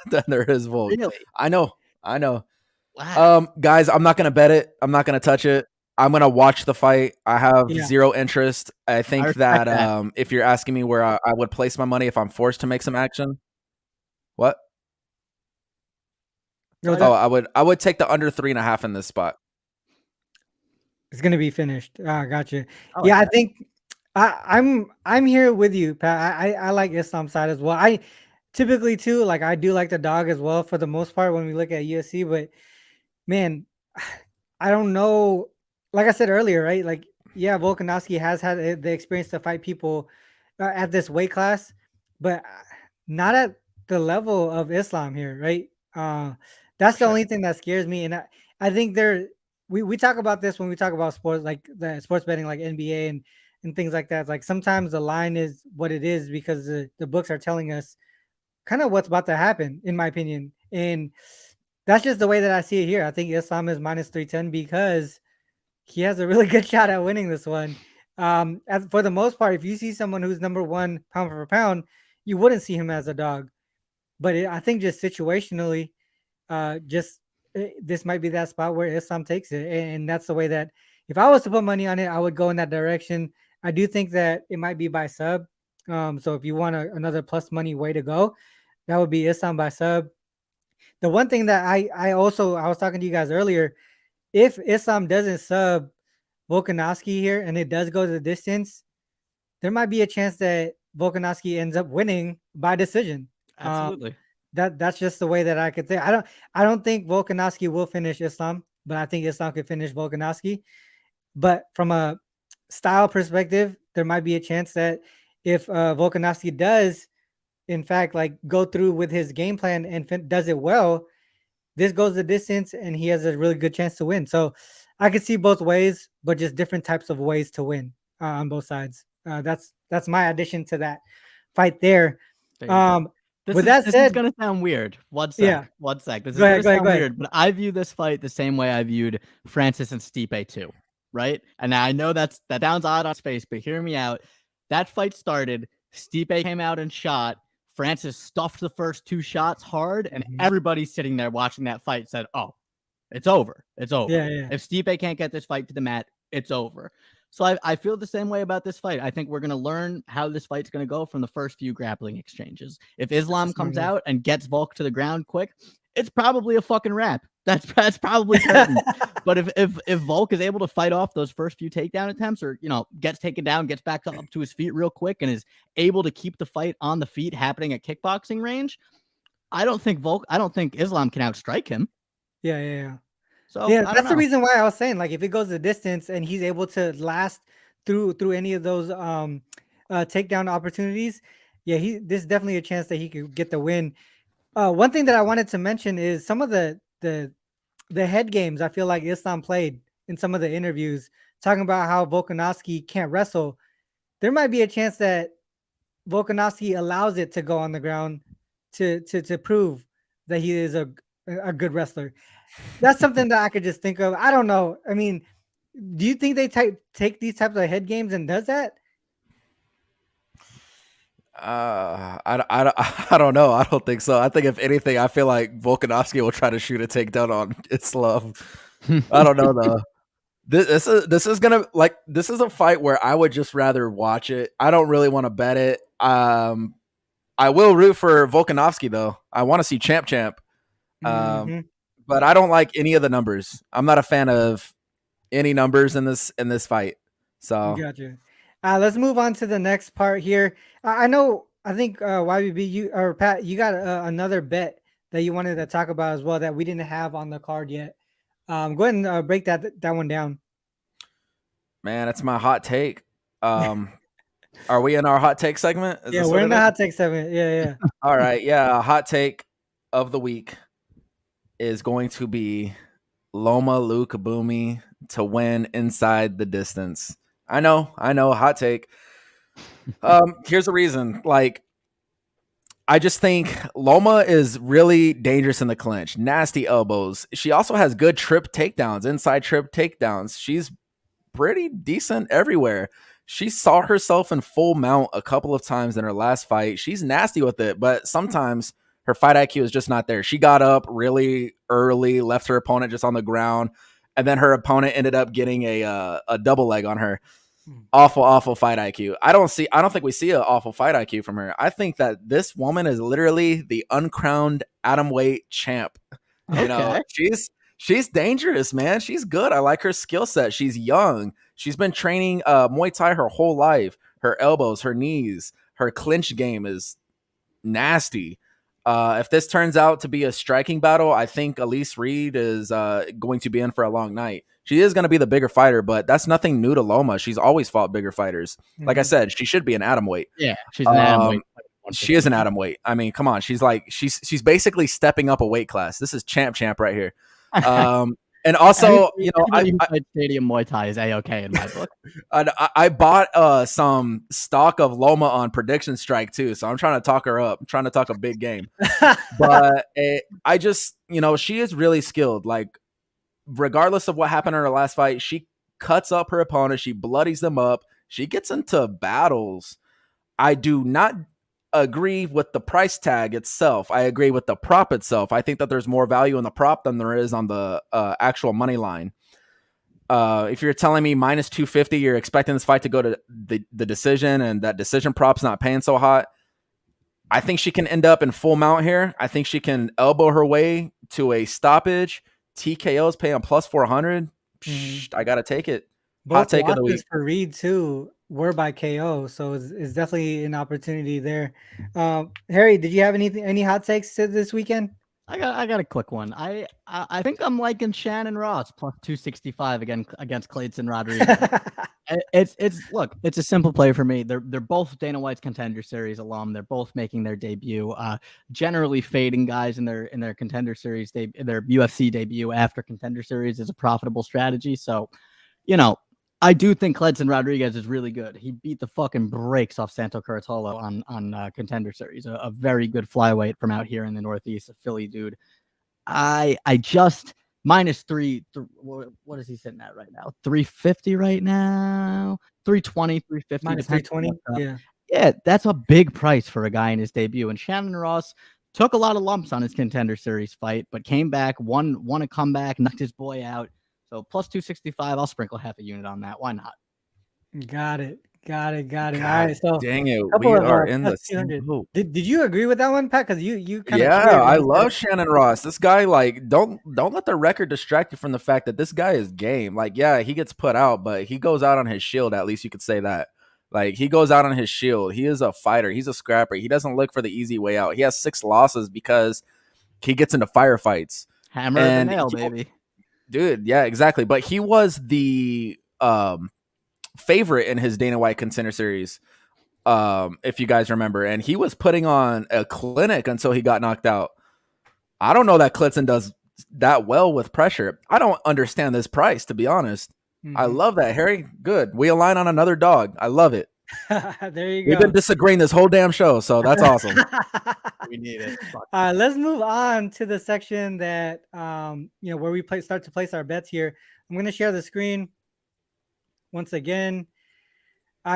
than there is Volk. Really? I know. Wow. Guys, I'm not gonna bet it. I'm not gonna touch it. I'm gonna watch the fight. I have zero interest. I think that if you're asking me where I would place my money if I'm forced to make some action, what? I would take the under 3.5 in this spot. It's gonna be finished. Gotcha. I think I'm here with you, Pat. I like Islam's side as well. I typically too, like, I do like the dog as well for the most part when we look at UFC, but man, I don't know. Like I said earlier, right? Like, yeah, Volkanovski has had the experience to fight people at this weight class, but not at the level of Islam here, right? That's the only thing that scares me, and I think we talk about this when we talk about sports, like the sports betting, like NBA and things like that. Like, sometimes the line is what it is because the books are telling us kind of what's about to happen, in my opinion, and that's just the way that I see it here. I think Islam is minus 310 because he has a really good shot at winning this one. For the most part, if you see someone who's #1 pound for pound, you wouldn't see him as a dog. But I think just situationally, this might be that spot where Islam takes it. And that's the way that if I was to put money on it, I would go in that direction. I do think that it might be by sub. So if you want another plus money way to go, that would be Islam by sub. The one thing that I was talking to you guys earlier, if Islam doesn't sub Volkanovski here and it does go to the distance, there might be a chance that Volkanovski ends up winning by decision. Absolutely. That's just the way that I could think. I don't think Volkanovski will finish Islam, but I think Islam could finish Volkanovski. But from a style perspective, there might be a chance that if Volkanovski does, in fact, like, go through with his game plan and does it well, this goes the distance and he has a really good chance to win. So I could see both ways, but just different types of ways to win on both sides. That's my addition to that fight there. This is going to sound weird. One sec. This is going to sound weird, but I view this fight the same way I viewed Francis and Stipe too, right? And I know that sounds odd on its face, but hear me out. That fight started. Stipe came out and shot. Francis stuffed the first 2 shots hard, and everybody sitting there watching that fight said, "Oh, it's over. It's over. Yeah. If Stipe can't get this fight to the mat, it's over." So I feel the same way about this fight. I think we're going to learn how this fight's going to go from the first few grappling exchanges. If Islam comes out and gets Volk to the ground quick, it's probably a fucking wrap. That's probably certain. But if Volk is able to fight off those first few takedown attempts, or gets taken down, gets back up to his feet real quick, and is able to keep the fight on the feet happening at kickboxing range, I don't think Islam can outstrike him. Yeah. So Yeah, I don't that's the know. reason why I was saying, like, if it goes the distance and he's able to last through any of those takedown opportunities, yeah, this is definitely a chance that he could get the win. One thing that I wanted to mention is some of the head games I feel like Islam played in some of the interviews, talking about how Volkanovski can't wrestle. There might be a chance that Volkanovski allows it to go on the ground to prove that he is a good wrestler. That's something that I could just think of. I don't know. I mean, do you think they take these types of head games and does that? I don't know. I don't think so. I think if anything, I feel like Volkanovski will try to shoot a takedown on Islam. I don't know though. This is gonna like this is a fight where I would just rather watch it. I don't really want to bet it. I will root for Volkanovski though. I want to see Champ. Mhm. But I don't like any of the numbers. I'm not a fan of any numbers in this fight. So Gotcha. Let's move on to the next part here. I know. I think YBB, you or Pat, you got another bet that you wanted to talk about as well that we didn't have on the card yet. Go ahead and break that one down. man, that's my hot take. Are we in our hot take segment? Is Yeah, this we're what in it the is? hot take segment. Yeah. All right, yeah. Hot take of the week is going to be Loma Lukabumi to win inside the distance. I know, hot take. Here's the reason. Like, I just think Loma is really dangerous in the clinch. Nasty elbows. She also has good trip takedowns, inside trip takedowns. She's pretty decent everywhere. She saw herself in full mount a couple of times in her last fight. She's nasty with it, but sometimes her fight IQ is just not there. She got up really early, left her opponent just on the ground, and then her opponent ended up getting a double leg on her. Awful fight IQ. I don't think we see an awful fight IQ from her. I think that this woman is literally the uncrowned atomweight champ. You know, she's dangerous, man. She's good. I like her skill set. She's young. She's been training Muay Thai her whole life. Her elbows, her knees, her clinch game is nasty. If this turns out to be a striking battle, I think Elise Reed is going to be in for a long night. She is going to be the bigger fighter, but that's nothing new to Loma. She's always fought bigger fighters. Like I said, she should be an atom weight. Yeah, she's an atom weight. She is an atom weight. I mean, come on. She's basically stepping up a weight class. This is champ right here. And also, you know, I Stadium Muay Thai is A-okay in my book. I bought some stock of Loma on Prediction Strike too, so I'm trying to talk her up. I'm trying to talk a big game, but I just, you know, she is really skilled. Like, regardless of what happened in her last fight, she cuts up her opponent. She bloodies them up. She gets into battles. I do not agree with the price tag itself. I agree with the prop itself. I think that there's more value in the prop than there is on the actual money line. If you're telling me minus 250, you're expecting this fight to go to the decision, and that decision prop's not paying so hot, I think she can end up in full mount here. I think she can elbow her way to a stoppage. TKO's paying plus 400. I gotta take it. Both take of the week for Reed too were by KO, so it's definitely an opportunity there. Harry, did you have any hot takes this weekend? I got a quick one. I think I'm liking Shannon Ross plus 265 against Clayton Rodriguez. It's a simple play for me. They're both Dana White's Contender Series alum. They're both making their debut. Generally fading guys in their Contender Series their UFC debut after Contender Series is a profitable strategy. So, you know, I do think Clayton Rodriguez is really good. He beat the fucking brakes off Santo Curatolo on Contender Series, a very good flyweight from out here in the Northeast, a Philly dude. I just minus what is he sitting at right now? 350 right now, 320, 350. Minus 320. Yeah, that's a big price for a guy in his debut. And Shannon Ross took a lot of lumps on his Contender Series fight, but came back, won a comeback, knocked his boy out. So plus 265, I'll sprinkle half a unit on that. Why not? Got it. All God, right, so dang it, we are in the same boat. Did you agree with that one, Pat? Because you kind of I love Shannon Ross. This guy, like, don't let the record distract you from the fact that this guy is game. Like, yeah, he gets put out, but he goes out on his shield. At least you could say that. Like, he goes out on his shield. He is a fighter. He's a scrapper. He doesn't look for the easy way out. He has 6 losses because he gets into firefights. Hammer and nail, baby. Dude, yeah, exactly. But he was the favorite in his Dana White Contender Series, if you guys remember, and he was putting on a clinic until he got knocked out. I don't know that Klitzen does that well with pressure. I don't understand this price, to be honest. I love that, Harry. Good. We align on another dog. I love it. There you go. We've been disagreeing this whole damn show, so that's awesome. We need it. Let's move on to the section that where we start to place our bets here. I'm going to share the screen once again.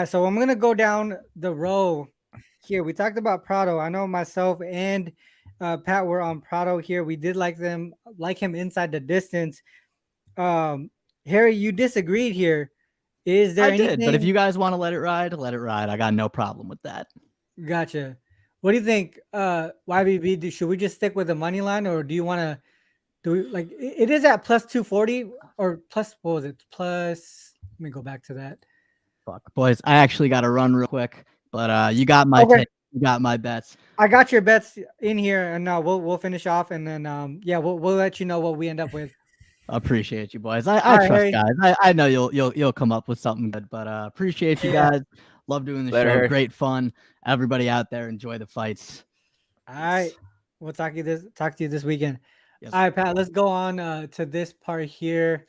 So I'm going to go down the row here. We talked about Prado. I know myself and Pat were on Prado here. We did like him inside the distance. Harry, you disagreed here. Is there anything? I did, but if you guys want to let it ride, let it ride. I got no problem with that. Gotcha. What do you think, YBB? Should we just stick with the money line, or do you want to it is at plus 240 or plus, what was it? Plus, let me go back to that. Fuck, boys, I actually got to run real quick, but you got my take, you got my bets. I got your bets in here, and we'll finish off, and then we'll let you know what we end up with. Appreciate you, boys. I trust Harry. Guys. I know you'll come up with something good, but appreciate you guys. Love doing the show. Harry. Great fun. Everybody out there, enjoy the fights. All right, we'll talk to you this weekend. Yes. All right, Pat. Let's go on to this part here.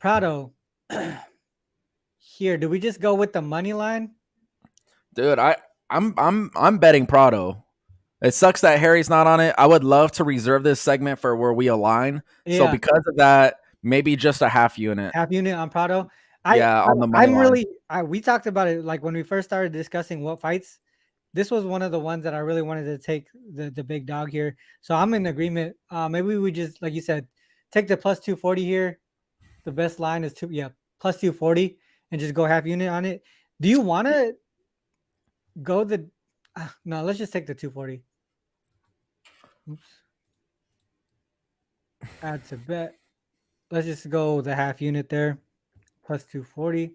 Prado. Here, do we just go with the money line? Dude, I'm betting Prado. It sucks that Harry's not on it. I would love to reserve this segment for where we align. Yeah. So because of that, maybe just a half unit. Half unit on Prado. On the money line. We talked about it like when we first started discussing what fights. This was one of the ones that I really wanted to take the big dog here. So I'm in agreement. Maybe we just, like you said, take the plus 240 here. The best line is plus 240 and just go half unit on it. Do you want to go no, let's just take the 240. Oops. Add to bet. Let's just go the half unit there. Plus 240.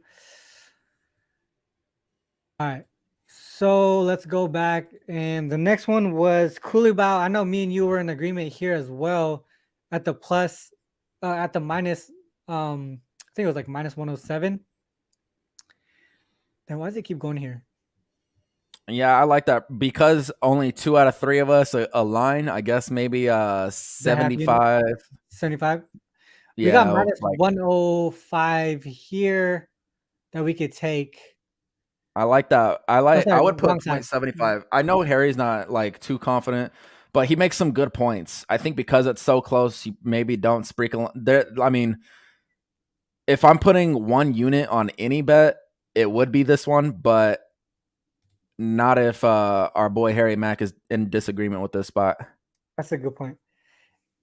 All right. So let's go back. And the next one was Kulibao. I know me and you were in agreement here as well at the plus, at the minus, I think it was like minus 107. Then why does it keep going here? Yeah, I like that because only 2 out of 3 of us align. I guess maybe 75. 75. Yeah, we got minus 105 here that we could take. I like that. I would put 0.75. I know Harry's not like too confident, but he makes some good points. I think because it's so close, you maybe don't sprinkle there. I mean, if I'm putting 1 unit on any bet, it would be this one, but not if our boy Harry Mack is in disagreement with this spot. That's a good point.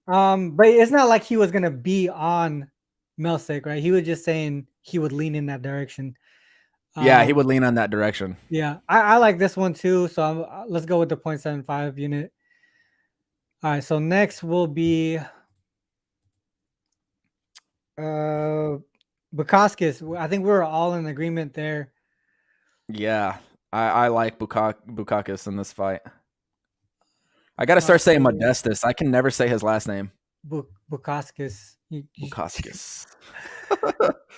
But it's not like he was gonna be on Melsick, right? He was just saying he would lean in that direction. Yeah, he would lean on that direction. Yeah, I like this one too. So let's go with the 0.75 unit. All right, so next will be Bukauskas. I think we're all in agreement there. Yeah, I like Bukauskas in this fight. I got to start saying Modestus. I can never say his last name. Bukauskas. Bukauskas.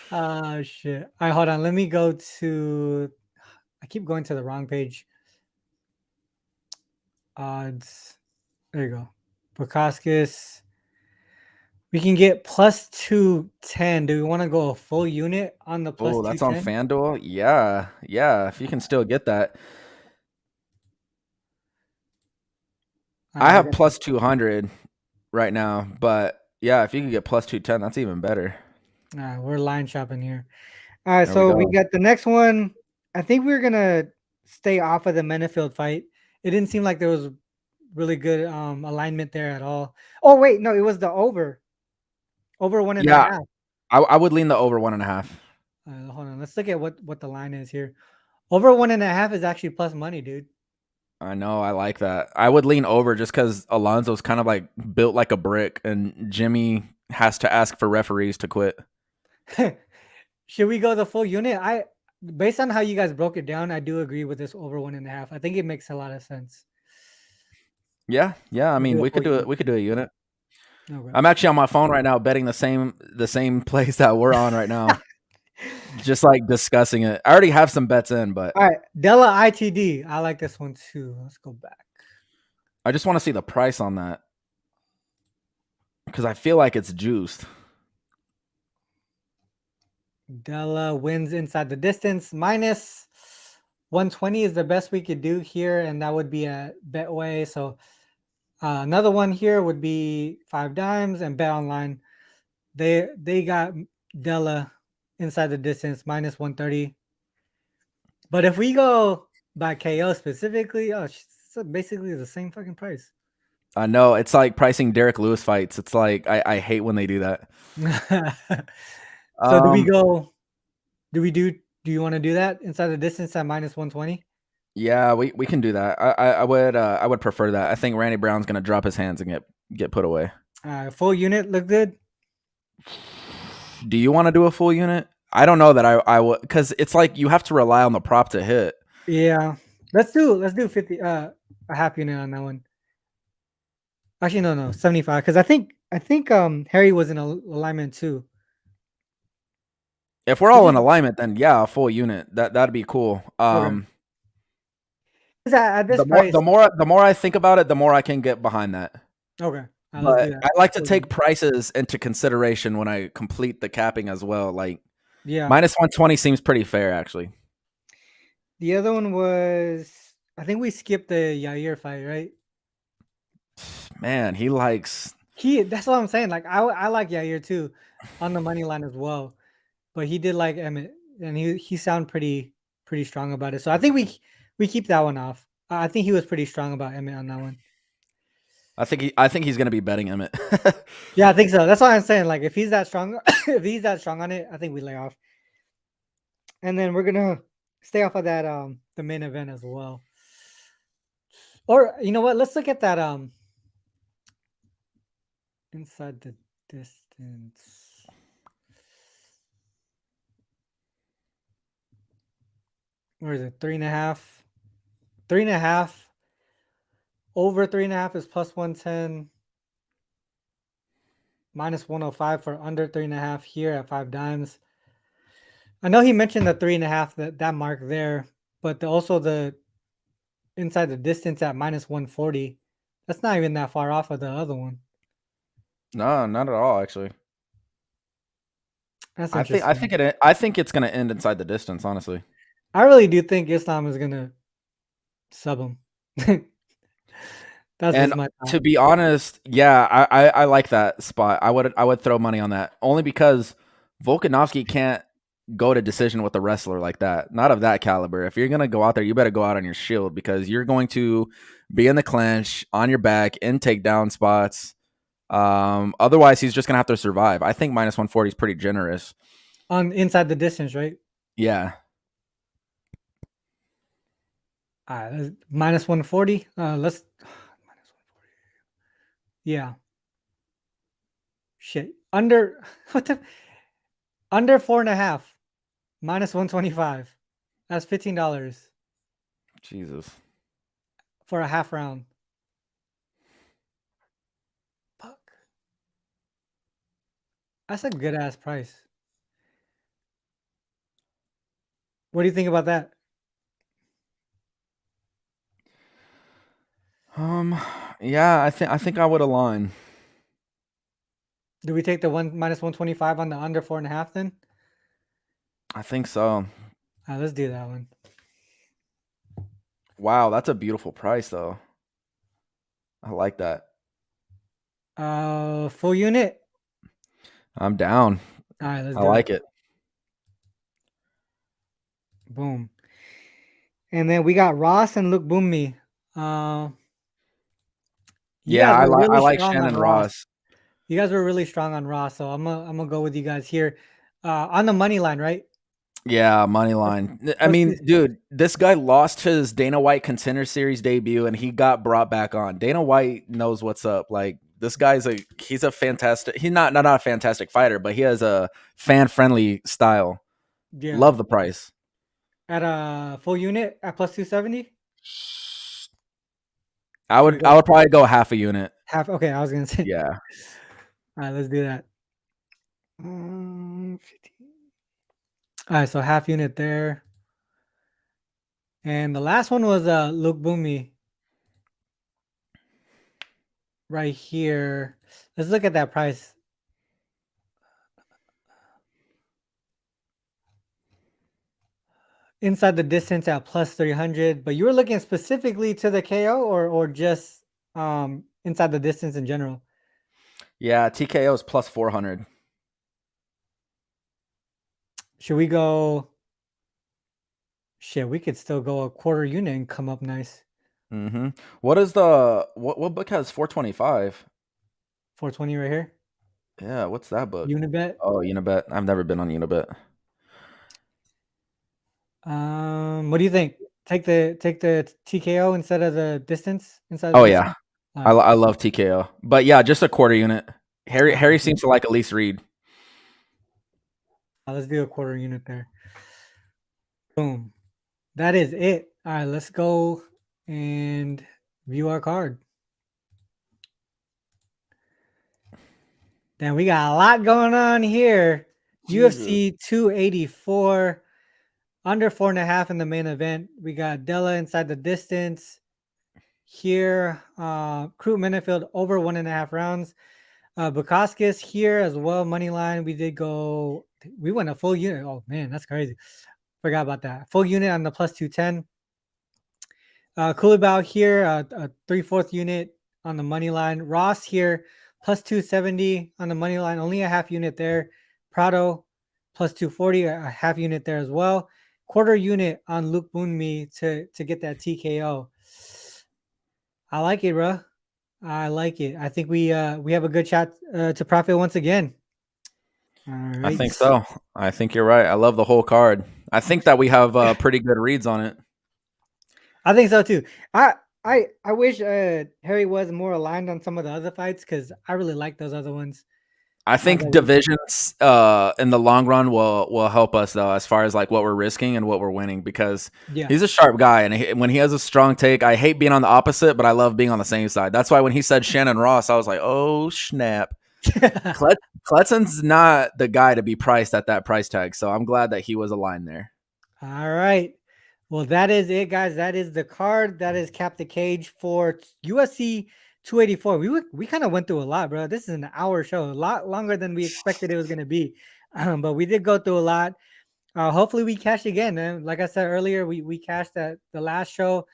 Oh, shit. All right, hold on. Let me go to... I keep going to the wrong page. Odds. There you go. Bukauskas. We can get plus 210. Do we want to go a full unit on the plus 210? Oh, that's on FanDuel? Yeah. Yeah, if you can still get that. I have plus 200 right now, but yeah, if you can get plus 210, that's even better. All right, we're line shopping here. All right, so we got the next one. I think we're going to stay off of the Menefield fight. It didn't seem like there was really good alignment there at all. Oh, wait, no, it was the over. Over 1.5. I would lean the over 1.5. Hold on, let's look at what the line is here. Over 1.5 is actually plus money, dude. I know, I like that. I would lean over just because Alonzo's kind of like built like a brick, and Jimmy has to ask for referees to quit. Should we go the full unit? Based on how you guys broke it down, I do agree with this over 1.5. I think it makes a lot of sense. Yeah. I mean, we could do it. We could do a unit. Okay. I'm actually on my phone right now betting the same place that we're on right now. Just like discussing it. I already have some bets in, but All right, Della ITD. I like this one too. Let's go back. I just want to see the price on that because I feel like it's juiced. Della wins inside the distance. Minus 120 is the best we could do here, and that would be a Betway. So another one here would be 5 Dimes and Bet Online. They got Della inside the distance minus 130. But if we go by KO specifically, it's basically the same fucking price. I know it's like pricing Derek Lewis fights. It's like I hate when they do that. So do we go? Do you want to do that inside the distance at minus 120? Yeah, we can do that. I would prefer that. I think Randy Brown's gonna drop his hands and get put away. Full unit look good. Do you want to do a full unit? I don't know that I would, because it's like you have to rely on the prop to hit. Yeah, let's do 50 a half unit on that one. Actually, no, 75, because I think Harry was in alignment too. If we're all in alignment, then yeah, a full unit. That'd be cool. Okay. At this the price, the more I think about it, the more I can get behind that. Okay. But I like to take prices into consideration when I complete the capping as well. Like, yeah, minus 120 seems pretty fair, actually. the other one was, I think we skipped the Yair fight, right? Man, he likes. That's what I'm saying. Like I like Yair too, on the money line as well, but he did like Emmett, and he sounded pretty strong about it. So I think we keep that one off. I think he was pretty strong about Emmett on that one. I think he's gonna be betting Emmett. Yeah, I think so. That's why I'm saying, like, if he's that strong, if he's that strong on it, I think we lay off. And then we're gonna stay off of that the main event as well. Or you know what? Let's look at that inside the distance. Where is it? 3.5. 3.5. Over 3.5 is plus 110. Minus 105 for under 3.5 here at 5 Dimes. I know he mentioned the 3.5, that mark there, but also the inside the distance at minus 140. That's not even that far off of the other one. No, not at all, actually. That's I interesting. I think it's gonna end inside the distance, honestly. I really do think Islam is gonna sub him. That's And just my thought. to be honest, yeah, I like that spot. I would throw money on that only because Volkanovski can't go to decision with a wrestler like that. Not of that caliber. If you're gonna go out there, you better go out on your shield because you're going to be in the clinch, on your back, in takedown spots. Otherwise, he's just gonna have to survive. I think minus 140 is pretty generous. On inside the distance, right? Yeah. Minus 140. Let's minus 140. Yeah. Shit. Under what the under 4.5. Minus 125. That's $15 Jesus. for a half round. Fuck. That's a good ass price. What do you think about that? Yeah, I think I would align. Do we take the minus 125 on the under 4.5 then? I think so. Let's do that one. Wow, that's a beautiful price though. I like that. Full unit. I'm down. All right, let's I do like it. Boom. And then we got Ross and Luke Boomy. Yeah, I like strong Shannon on Ross. You guys were really strong on Ross, so I'm gonna go with you guys here. On the money line, right? Yeah, money line. I mean, dude, this guy lost his Dana White Contender Series debut and he got brought back on. Dana White knows what's up. Like this guy's he's a fantastic. He's not a fantastic fighter, but he has a fan friendly style. Yeah. Love the price. At a full unit at plus 270. I would probably go half a unit. Half. Okay, I was gonna say. Yeah. All right, let's do that. 15. All right, so half unit there. And the last one was Luke Boomy. Right here. Let's look at that price. Inside the distance at plus 300, but you were looking specifically to the KO or just inside the distance in general? Yeah, TKO is plus 400. Should we go? Shit, we could still go a quarter unit and come up nice. Mm-hmm. What is the what book has 425? 420 right here. Yeah, what's that book? Unibet. Oh, Unibet. I've never been on Unibet. What do you think? Take the TKO instead of the distance inside. Oh the yeah, distance? I love TKO, but yeah, just a quarter unit. Harry seems to like at least read. Let's do a quarter unit there. Boom. That is it. All right, let's go and view our card. Then we got a lot going on here. Jesus. UFC 284, under 4.5 in the main event. We got Della inside the distance. Here, Crute Minifield over 1.5 rounds. Bukaskis here as well, money line. We went a full unit. Oh man, that's crazy. Forgot about that. Full unit on the plus 210. Kulibao here, a 3/4 unit on the money line. Ross here, plus 270 on the money line, only a half unit there. Prado, plus 240, a half unit there as well. Quarter unit on Luke Boonmi to get that TKO. I like it, bro. I like it. I think we have a good shot to profit once again. All right. I think so. I think you're right. I love the whole card. I think that we have pretty good reads on it. I think so too. I wish Harry was more aligned on some of the other fights because I really like those other ones. I think divisions in the long run will help us though, as far as like what we're risking and what we're winning, because he's a sharp guy, and when he has a strong take, I hate being on the opposite, but I love being on the same side. That's why when he said Shannon Ross, I was like, oh snap. Kletson's not the guy to be priced at that price tag, so I'm glad that he was aligned there. All right. Well, that is it, guys. That is the card. That is Cap the Cage for UFC 284. We kind of went through a lot, bro. This is an hour show, a lot longer than we expected it was going to be. But we did go through a lot. Hopefully we cash again. And like I said earlier, we cashed at the last show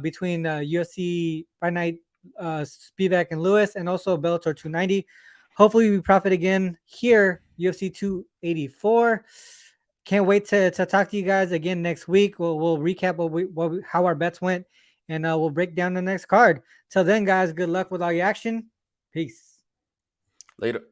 between UFC Fight Night, Spivak and Lewis, and also Bellator 290. Hopefully we profit again here, UFC 284. Can't wait to talk to you guys again next week. We'll recap how our bets went, and we'll break down the next card. Till then, guys, good luck with all your action. Peace. Later.